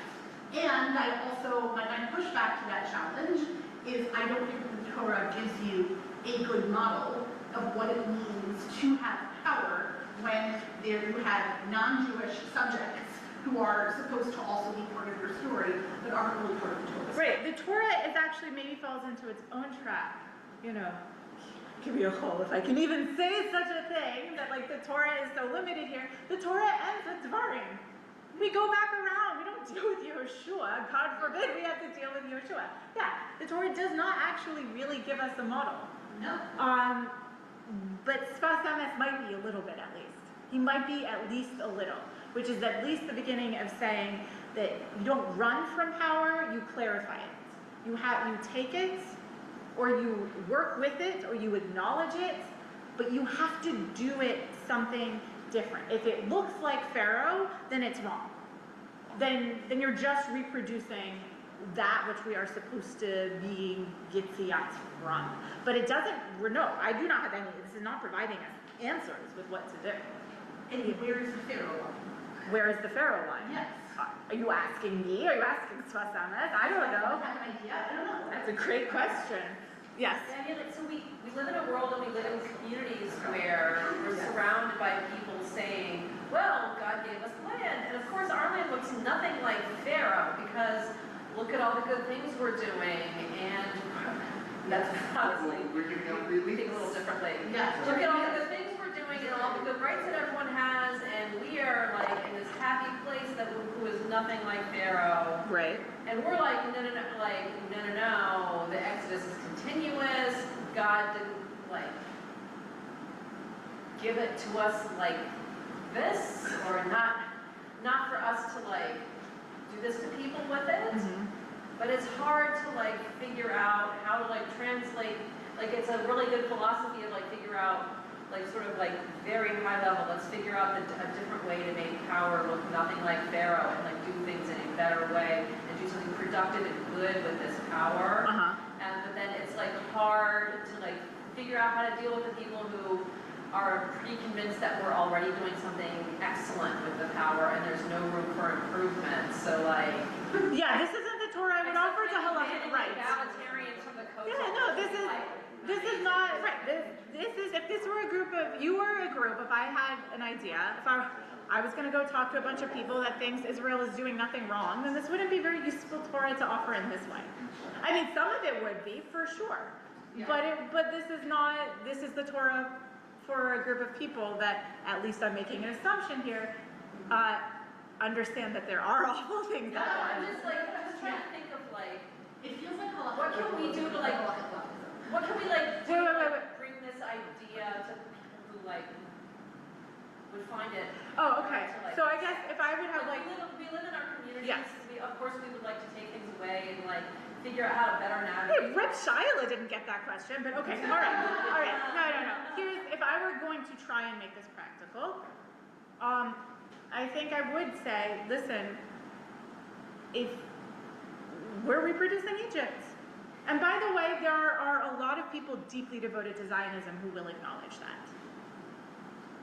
And I also, my pushback to that challenge is I don't think that the Torah gives you a good model of what it means to have power when there you have non-Jewish subjects who are supposed to also be part of your story, but aren't really part of the Torah. Right. The Torah is actually maybe falls into its own trap. You know, give me a hole if I can even say such a thing. That like the Torah is so limited here. The Torah ends with Dvarim. We go back around. We don't deal with Yehoshua. God forbid we have to deal with Yehoshua. Yeah, the Torah does not actually really give us a model. No. But Sefat Emet might be a little bit at least. He might be at least a little, which is at least the beginning of saying that you don't run from power, you clarify it. You take it, or you work with it, or you acknowledge it, but you have to do it something different. If it looks like Pharaoh, then it's wrong. Then you're just reproducing that which we are supposed to be Yitziat from. But it doesn't, no, I do not have any, this is not providing us answers with what to do. And where is the Pharaoh line? Where is the Pharaoh line? Yes. Are you asking me? Are you asking Sefat Emet? I don't know. I have an idea. I don't know. That's a great question. Yes. Yeah, I mean, like, so we live in a world and we live in communities where we're surrounded by people saying, well, God gave us land. And of course, our land looks nothing like Pharaoh because look at all the good things we're doing. And that's probably think a little differently. Yeah. Look at all the good things we're doing and all the good rights that everyone has. And we are like in this happy place who is nothing like Pharaoh. Right. And we're like, no, the Exodus is continuous. God didn't, like, give it to us like this, or not for us to, like, do this to people with it. Mm-hmm. But it's hard to, like, figure out how to, like, translate, like, it's a really good philosophy of, like, figure out, like, sort of, like, very high level, let's figure out a different way to make power look nothing like Pharaoh and, like, do things in a better way and do something productive and good with this power. But then it's, like, hard to, like, figure out how to deal with the people who are pretty convinced that we're already doing something excellent with the power and there's no room for improvement. So, like... Yeah, this isn't the Torah I would offer to Halachic rights. Egalitarians from the code. Yeah, no, this is not, right, this is, if this were a group of, you were a group, if I had an idea, if I was going to go talk to a bunch of people that thinks Israel is doing nothing wrong, then this wouldn't be very useful Torah to offer in this way. I mean, some of it would be, for sure. Yeah. But this is not, this is the Torah for a group of people that, at least I'm making an assumption here, understand that there are awful things No, out I'm just trying to think of, like, It feels like Halachic. what can we do to, like, what can we, like, do to bring this idea to people who, like, would find it. Oh, okay. To, like, so I guess if I would have, like, we live in our communities. Yes. Of course, we would like to take things away and, like, figure out how to better hey, navigate. Rip Shiloh didn't get that question, but okay, all right. No. Here's, if I were going to try and make this practical, I think I would say, listen, if we're reproducing Egypt, and by the way, there are a lot of people deeply devoted to Zionism who will acknowledge that.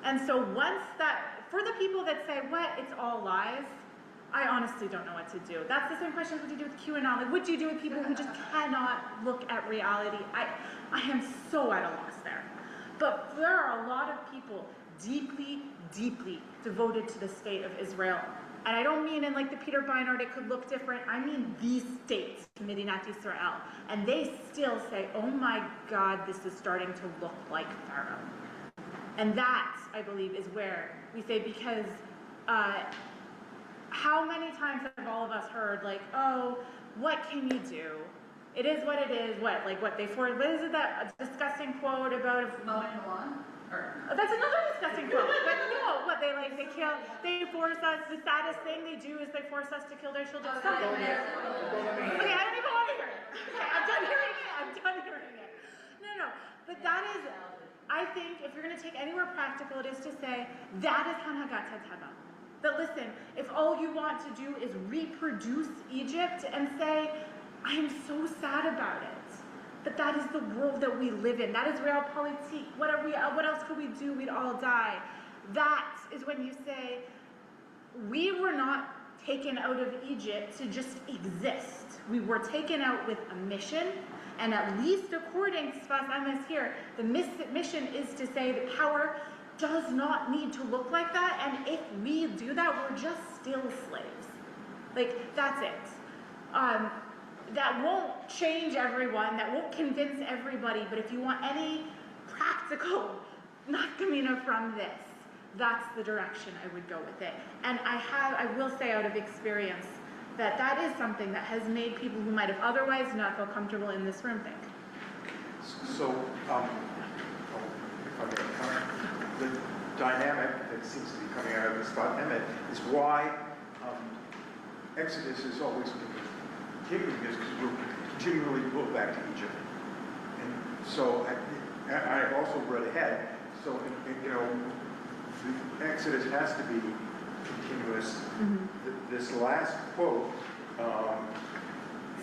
And so once that, for the people that say, what, it's all lies, I honestly don't know what to do. That's the same question what do you do with QAnon? Like, what do you do with people who just cannot look at reality? I am so at a loss there. But there are a lot of people deeply, deeply devoted to the state of Israel. And I don't mean in like the Peter Beinart, it could look different. I mean these states, B'nai Yisrael. And they still say, oh my God, this is starting to look like Pharaoh. And that, I believe, is where we say, because how many times have all of us heard, like, oh, what can you do? It is what it is. What is it, that disgusting quote about Mowing the lawn? that's another disgusting quote. But no, what they force us, the saddest thing they do is they force us to kill their children. Okay, I don't even want to hear it. Okay, I'm done hearing it. No. But that is, I think, if you're going to take anywhere practical, it is to say, that is Hanhagat Teva. That listen, if all you want to do is reproduce Egypt and say, I am so sad about it, but that is the world that we live in. That is realpolitik. What else could we do? We'd all die. That is when you say, we were not taken out of Egypt to just exist. We were taken out with a mission, and at least according to Sefat Emet here, the mission is to say that power does not need to look like that, and if we do that, we're just still slaves. Like, that's it. That won't change everyone, that won't convince everybody, but if you want any practical nafkamina from this, that's the direction I would go with it. And I will say out of experience that is something that has made people who might have otherwise not felt comfortable in this room think. So, if I may comment, the dynamic that seems to be coming out of the Sefat Emet is why Exodus is always particularly because we're continually pulled back to Egypt. And so I've also read ahead, so the Exodus has to be continuous. Mm-hmm. This last quote,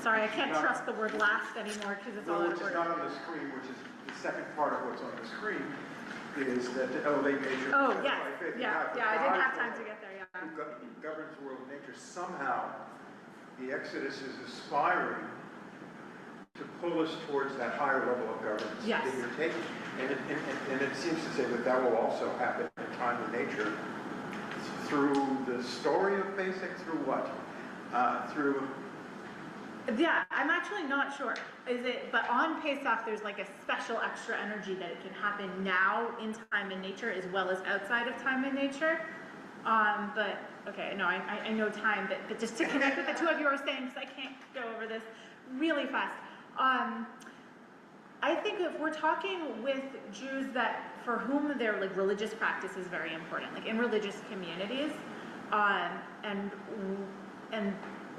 sorry, I can't trust the word last anymore because it's all which is not on the screen, which is the second part of what's on the screen, is that to elevate nature. Oh, yes. Yeah, I didn't have time to get there, yeah. Who governs the world of nature. Somehow, the Exodus is aspiring to pull us towards that higher level of governance that you're taking. And it seems to say that will also happen in time with nature through the story of basic, through what? Through... Yeah, I'm actually not sure. But on Pesach, there's like a special extra energy that it can happen now in time and nature as well as outside of time and nature. But, okay, no, I know time, but just to connect with the two of you are saying, because I can't go over this really fast. I think if we're talking with Jews for whom their like religious practice is very important, like in religious communities, and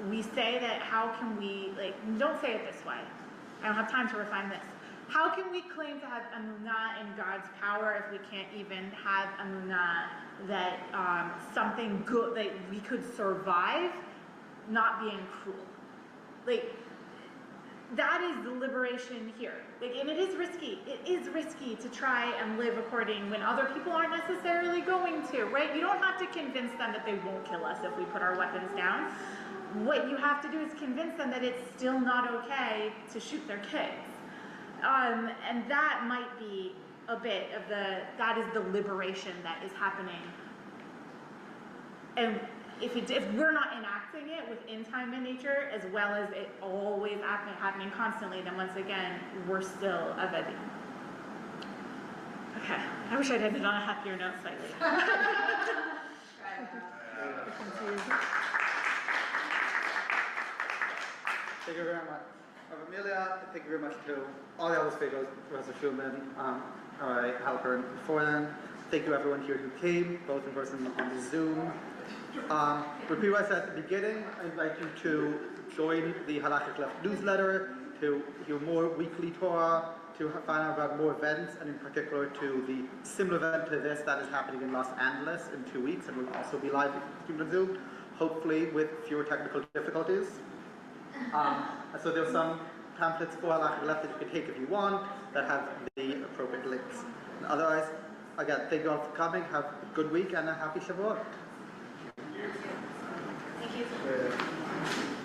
we say that how can we, don't say it this way, I don't have time to refine this. How can we claim to have emunah in God's power if we can't even have emunah that something good, that we could survive not being cruel? That is the liberation here. And it is risky. It is risky to try and live according when other people aren't necessarily going to, right? You don't have to convince them that they won't kill us if we put our weapons down. What you have to do is convince them that it's still not okay to shoot their kids. And that might be a bit of that is the liberation that is happening. And if we're not enacting it within time and nature, as well as it always happening constantly, then once again, we're still avadim. Okay, I wish I'd ended on a happier note slightly. Thank you very much. Amelia, thank you very much to all the other speakers, Professor Schulman, Aryeh, Halpern before them. Thank you everyone here who came, both in person and on the Zoom. Repeat what I said at the beginning. I invite you to join the Halachic Left newsletter, to hear more weekly Torah, to find out about more events, and in particular to the similar event to this that is happening in Los Angeles in 2 weeks and will also be live on Zoom, hopefully with fewer technical difficulties. So there's some pamphlets for Halachic Left that you can take if you want that have the appropriate links. And otherwise, Again, thank you all for coming. Have a good week and a happy Shavuot. Thank you.